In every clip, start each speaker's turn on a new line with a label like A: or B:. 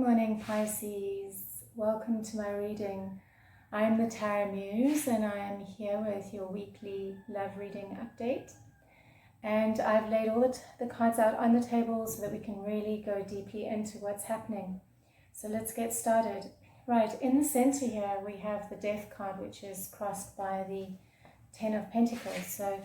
A: morning, Pisces. Welcome to my reading. I'm the Tarot Muse and I am here with your weekly love reading update. And I've laid all the cards out on the table so that we can really go deeply into what's happening. So let's get started. Right, in the center here we have the Death card, which is crossed by the Ten of Pentacles. So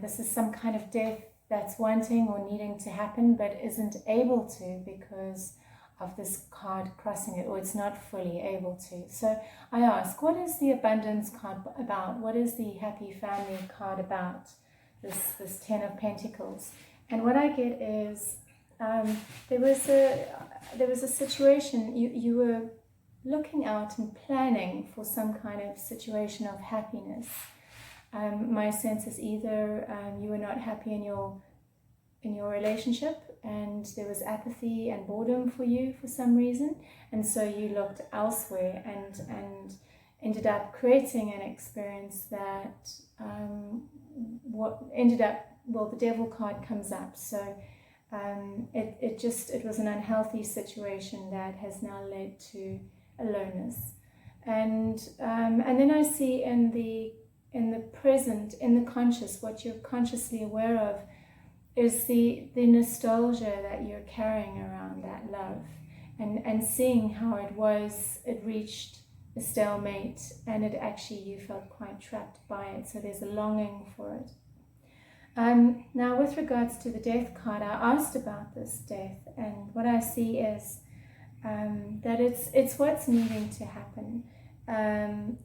A: this is some kind of death that's wanting or needing to happen but isn't able to because of this card crossing it, or it's not fully able to. So I ask, what is the Abundance card about? What is the Happy Family card about? This Ten of Pentacles. And what I get is there was a situation, you were looking out and planning for some kind of situation of happiness. My sense is either you were not happy in your relationship and there was apathy and boredom for you for some reason, and so you looked elsewhere and ended up creating an experience that the Devil card comes up. So it was an unhealthy situation that has now led to aloneness. And then I see in the present, in the conscious, what you're consciously aware of is the nostalgia that you're carrying around that love, and seeing how it reached a stalemate, and you felt quite trapped by it. So there's a longing for it. Now with regards to the Death card, I asked about this death, and what I see is that it's what's needing to happen.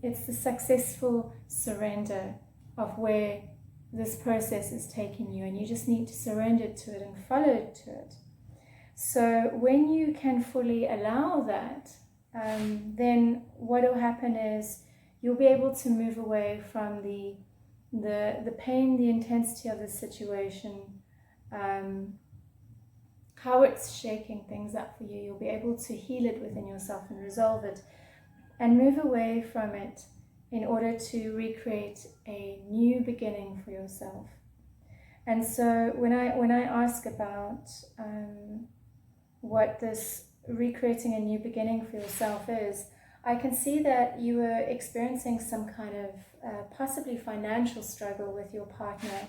A: It's the successful surrender of where this process is taking you, and you just need to surrender to it and follow to it. So when you can fully allow that, then what will happen is you'll be able to move away from the pain, the intensity of the situation, how it's shaking things up for you. You'll be able to heal it within yourself and resolve it and move away from it in order to recreate a new beginning for yourself. And so when I ask about what this recreating a new beginning for yourself is, I can see that you were experiencing some kind of possibly financial struggle with your partner,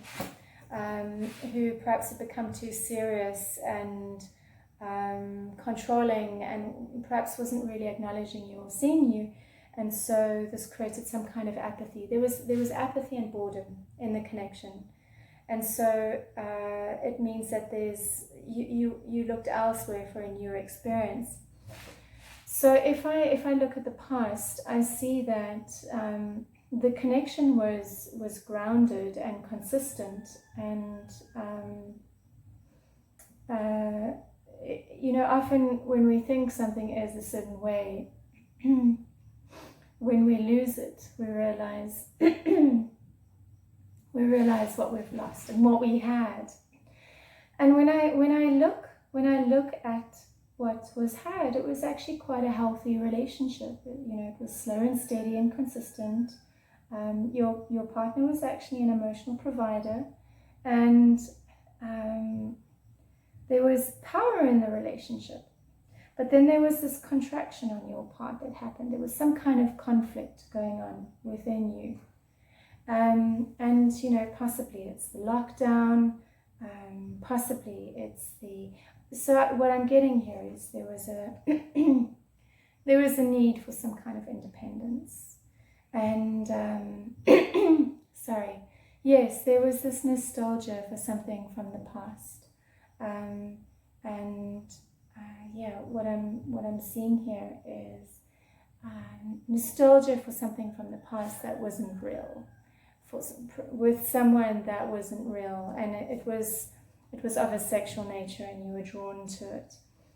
A: who perhaps had become too serious and controlling, and perhaps wasn't really acknowledging you or seeing you. And so this created some kind of apathy. There was apathy and boredom in the connection. And so it means that you looked elsewhere for a new experience. So if I look at the past, I see that the connection was grounded and consistent, and often when we think something is a certain way, when we lose it, we realize what we've lost and what we had. And when I look at what was had, it was actually quite a healthy relationship. It was slow and steady and consistent. Your partner was actually an emotional provider, and there was power in the relationship. But then there was this contraction on your part that happened. There was some kind of conflict going on within you. And possibly it's the lockdown, possibly it's so what I'm getting here is there was a need for some kind of independence. And there was this nostalgia for something from the past. What I'm seeing here is nostalgia for something from the past that wasn't real, with someone that wasn't real, and it was of a sexual nature, and you were drawn to it.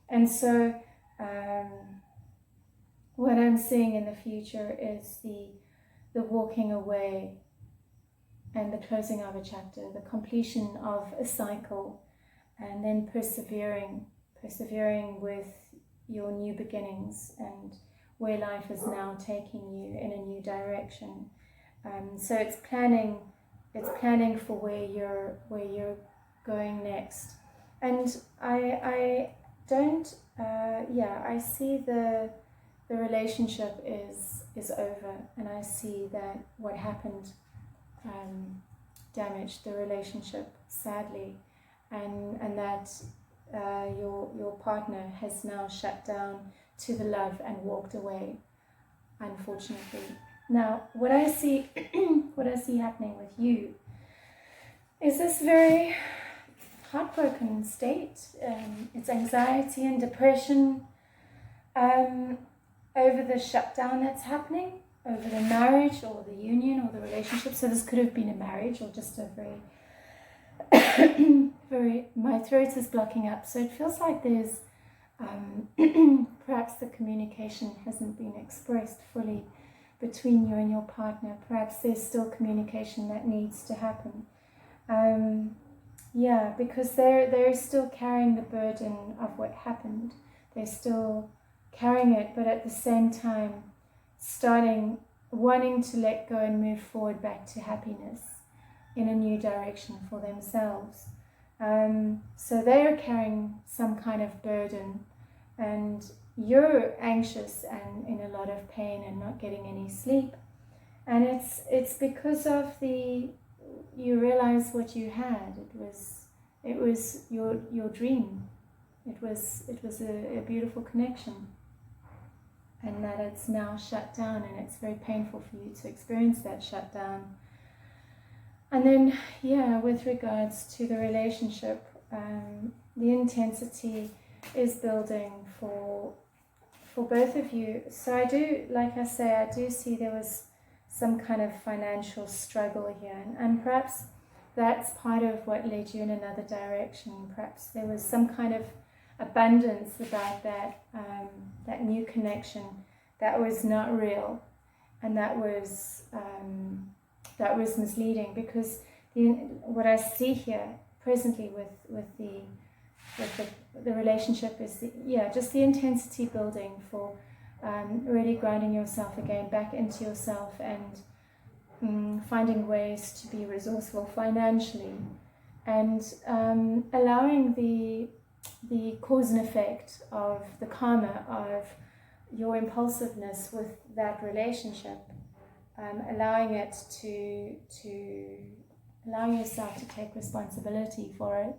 A: And so what I'm seeing in the future is the walking away and the closing of a chapter, the completion of a cycle, and then persevering with your new beginnings and where life is now taking you in a new direction. So it's planning for where you're going next. And I don't yeah, I see the relationship is over, and I see that what happened damaged the relationship sadly, and that your partner has now shut down to the love and walked away, unfortunately. Now, what I see happening with you is this very heartbroken state. It's anxiety and depression over the shutdown that's happening, over the marriage or the union or the relationship. So this could have been a marriage or just a very, my throat is blocking up. So it feels like there's perhaps the communication hasn't been expressed fully between you and your partner. Perhaps there's still communication that needs to happen. Yeah, because they're still carrying the burden of what happened. They're still carrying it, but at the same time wanting to let go and move forward back to happiness in a new direction for themselves. So they are carrying some kind of burden, and you're anxious and in a lot of pain and not getting any sleep. And it's because of you realize what you had. It was your dream. It was a beautiful connection, and that it's now shut down, and it's very painful for you to experience that shutdown. And then, yeah, with regards to the relationship, the intensity is building for both of you. So I do, like I say, I do see there was some kind of financial struggle here, and perhaps that's part of what led you in another direction. Perhaps there was some kind of abundance about that new connection that was not real, and that was misleading, because what I see here presently with the relationship is just the intensity building for really grounding yourself again back into yourself, and finding ways to be resourceful financially, and allowing the cause and effect of the karma of your impulsiveness with that relationship, allowing yourself to take responsibility for it,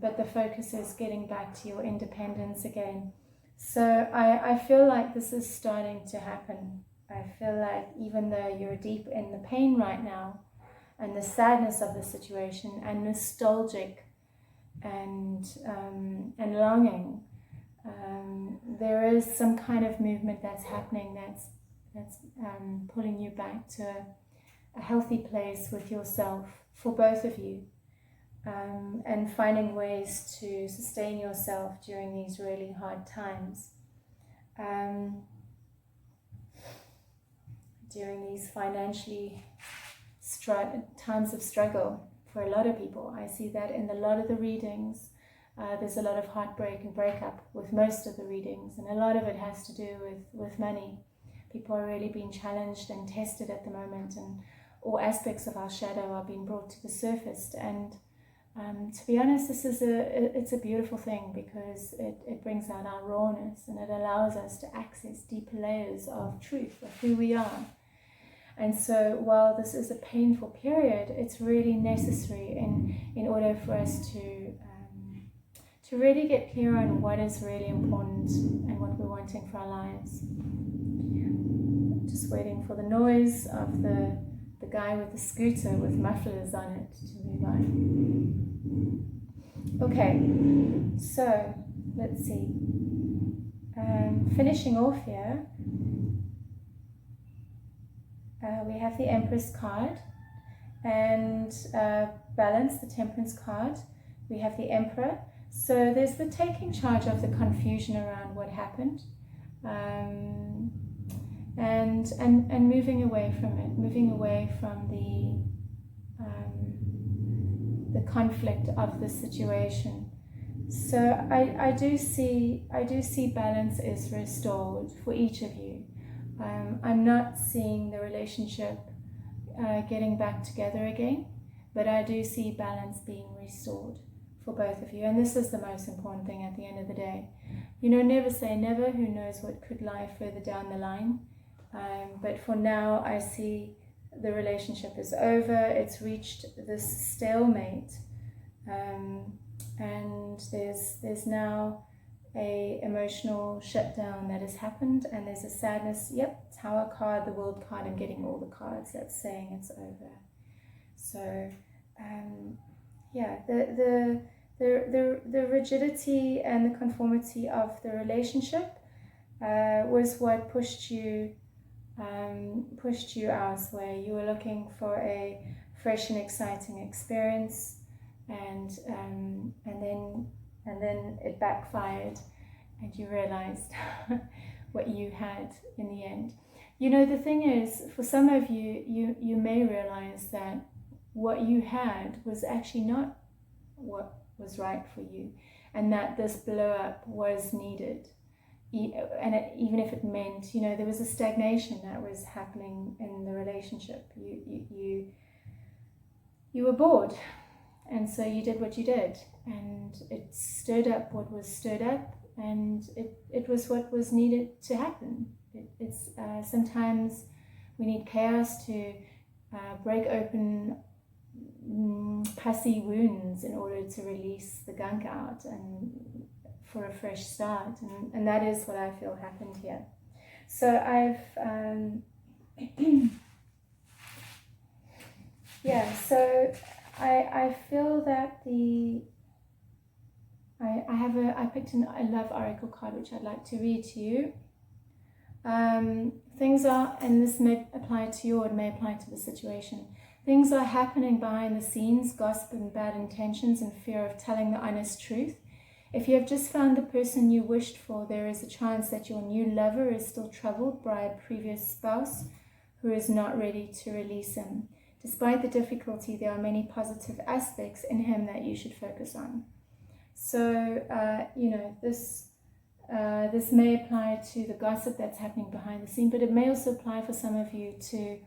A: but the focus is getting back to your independence again. So I feel like this is starting to happen. I feel like even though you're deep in the pain right now and the sadness of the situation and nostalgic and longing, there is some kind of movement that's happening that's pulling you back to a healthy place with yourself for both of you, and finding ways to sustain yourself during these really hard times, during these financially times of struggle for a lot of people. I see that in a lot of the readings. There's a lot of heartbreak and breakup with most of the readings, and a lot of it has to do with money. People are really being challenged and tested at the moment, and all aspects of our shadow are being brought to the surface. And to be honest, it's a beautiful thing, because it brings out our rawness, and it allows us to access deeper layers of truth of who we are. And so while this is a painful period, it's really necessary in order for us to really get clear on what is really important and what we're wanting for our lives. Just waiting for the noise of the guy with the scooter with mufflers on it to move on. Okay, so let's see. Finishing off here, we have the Empress card, and Balance, the Temperance card. We have the Emperor. So there's the taking charge of the confusion around what happened, and moving away from it, moving away from the conflict of the situation. So I do see balance is restored for each of you. I'm not seeing the relationship getting back together again, but I do see balance being restored for both of you. And this is the most important thing at the end of the day. You know, never say never. Who knows what could lie further down the line. But for now, I see the relationship is over. It's reached this stalemate. And there's now a emotional shutdown that has happened, and there's a sadness. Yep, Tower card, the World card. I'm getting all the cards that's saying it's over. So yeah, the rigidity and the conformity of the relationship was what pushed you elsewhere. You were looking for a fresh and exciting experience, and then it backfired, and you realized what you had in the end. You know, the thing is, for some of you may realize that what you had was actually not what was right for you, and that this blow up was needed. And even if it meant, you know, there was a stagnation that was happening in the relationship. You were bored, and so you did what you did, and it stirred up what was stirred up, and it was what was needed to happen. It's sometimes we need chaos to break open pussy wounds in order to release the gunk out and for a fresh start, and that is what I feel happened here. So I've yeah, so I feel that I picked a love oracle card which I'd like to read to you. Things are, and this may apply to you or it may apply to the situation, things are happening behind the scenes, gossip and bad intentions and fear of telling the honest truth. If you have just found the person you wished for, there is a chance that your new lover is still troubled by a previous spouse who is not ready to release him. Despite the difficulty, there are many positive aspects in him that you should focus on. So, you know, this may apply to the gossip that's happening behind the scene, but it may also apply for some of you to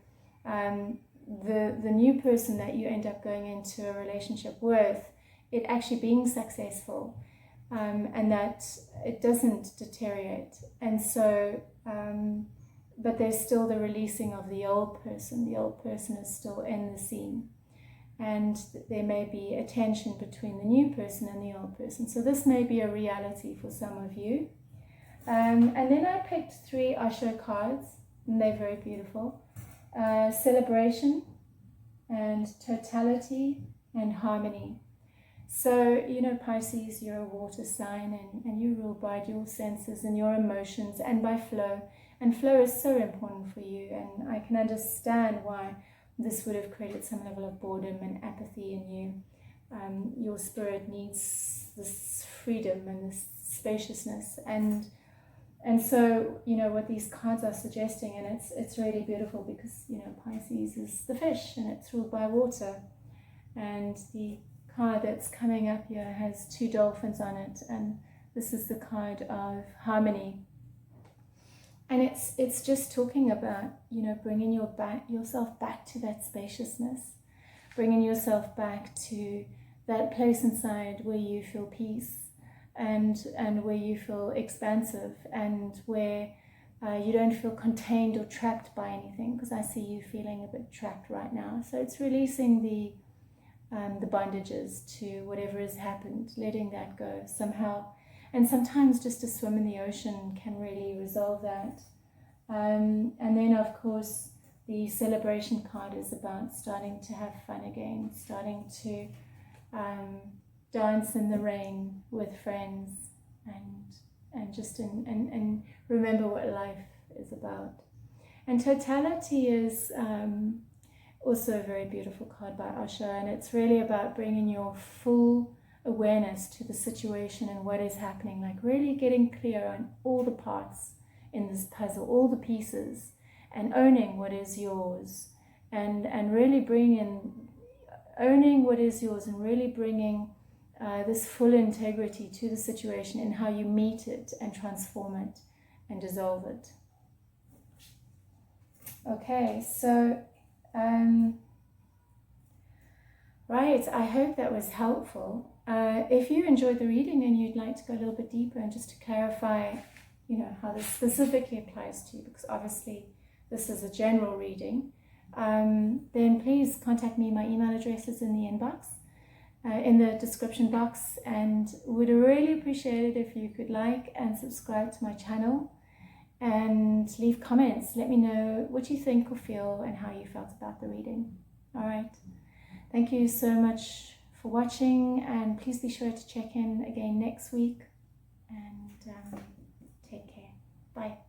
A: the new person that you end up going into a relationship with, it actually being successful, and that it doesn't deteriorate. And so, but there's still the releasing of the old person. The old person is still in the scene. And there may be a tension between the new person and the old person. So this may be a reality for some of you. And then I picked 3 Osho cards, and they're very beautiful. Celebration and totality and harmony. So, you know, Pisces, you're a water sign, and you rule by your senses and your emotions and by flow. And flow is so important for you, and I can understand why this would have created some level of boredom and apathy in you. Your spirit needs this freedom and this spaciousness, and so, you know, what these cards are suggesting, and it's really beautiful because, you know, Pisces is the fish and it's ruled by water, and the card that's coming up here has 2 dolphins on it, and this is the card of harmony. And it's just talking about, you know, bringing yourself back to that spaciousness, bringing yourself back to that place inside where you feel peace and where you feel expansive, and where you don't feel contained or trapped by anything, because I see you feeling a bit trapped right now. So it's releasing the bondages to whatever has happened, letting that go somehow. And sometimes just a swim in the ocean can really resolve that. And then, of course, the celebration card is about starting to have fun again, starting to dance in the rain with friends, and just and remember what life is about. And totality is also a very beautiful card by Osho, and it's really about bringing your full awareness to the situation and what is happening, like really getting clear on all the parts in this puzzle, all the pieces, and owning what is yours, and really owning what is yours, and really bringing this full integrity to the situation in how you meet it and transform it and dissolve it. Okay, so right, I hope that was helpful. If you enjoyed the reading and you'd like to go a little bit deeper and just to clarify, how this specifically applies to you, because obviously this is a general reading, then please contact me. My email address is in the inbox, in the description box, and would really appreciate it if you could like and subscribe to my channel and leave comments. Let me know what you think or feel and how you felt about the reading. All right. Thank you so much for watching, and please be sure to check in again next week, and take care. Bye.